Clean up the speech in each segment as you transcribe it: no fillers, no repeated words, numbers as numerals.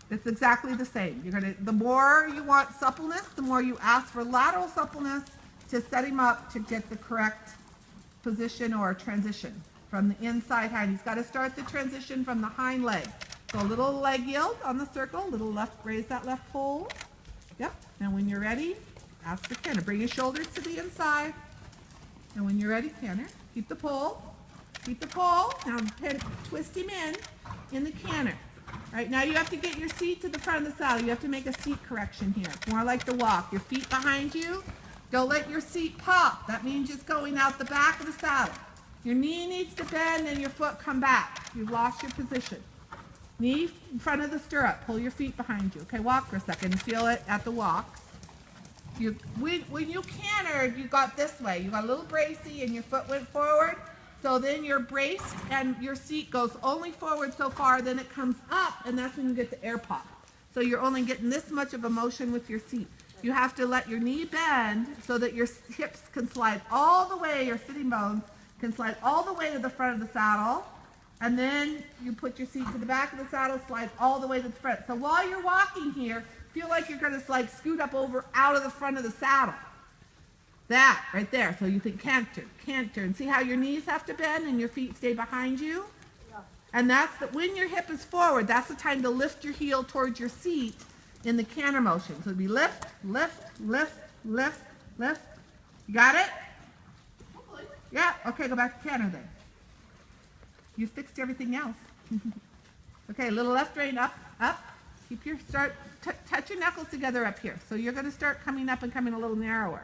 It's exactly the same. The more you want suppleness, the more you ask for lateral suppleness to set him up to get the correct position or transition from the inside hind. He's got to start the transition from the hind leg. So a little leg yield on the circle, little left, raise that left pole. Yep, and when you're ready, ask for canter. Bring your shoulders to the inside. And when you're ready, canter. Keep the pole. Keep the pole. Now twist him in the canter. All right, now you have to get your seat to the front of the saddle. You have to make a seat correction here. More like the walk. Your feet behind you. Don't let your seat pop. That means it's going out the back of the saddle. Your knee needs to bend and your foot come back. You've lost your position. Knee in front of the stirrup. Pull your feet behind you. Okay, walk for a second. Feel it at the walk. When you cantered, you got this way. You got a little bracey and your foot went forward. So then you're braced and your seat goes only forward so far, then it comes up, and that's when you get the air pop. So you're only getting this much of a motion with your seat. You have to let your knee bend so that your hips can slide all the way, your sitting bones can slide all the way to the front of the saddle, and then you put your seat to the back of the saddle, slide all the way to the front. So while you're walking here, feel like you're going to scoot up over out of the front of the saddle. That right there. So you think canter, canter, and see how your knees have to bend and your feet stay behind you? Yeah. And that's when your hip is forward, that's the time to lift your heel towards your seat in the canter motion. So it'd be lift, lift, lift, lift, lift. You got it? Hopefully. Yeah, okay, go back to canter then. You fixed everything else. Okay, a little left rein up, up. Keep your touch your knuckles together up here. So you're going to start coming up and coming a little narrower.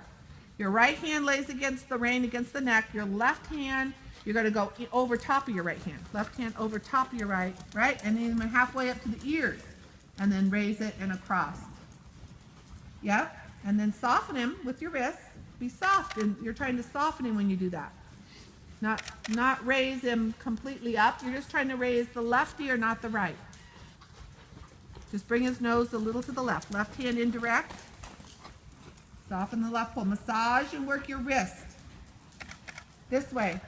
Your right hand lays against the rein, against the neck. Your left hand, you're going to go over top of your right hand. Left hand over top of your right, and then halfway up to the ears. And then raise it and across. Yep. And then soften him with your wrist. Be soft, and you're trying to soften him when you do that. Not raise him completely up. You're just trying to raise the left ear, not the right. Just bring his nose a little to the left. Left hand indirect. Soften the left pole. Massage and work your wrist. This way.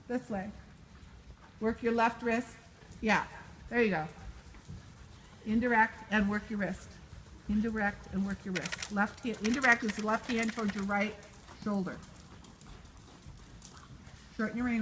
This way. Work your left wrist. Yeah. There you go. Indirect and work your wrist. Indirect and work your wrist. Left hand. Indirect is the left hand towards your right shoulder. Shorten your rein.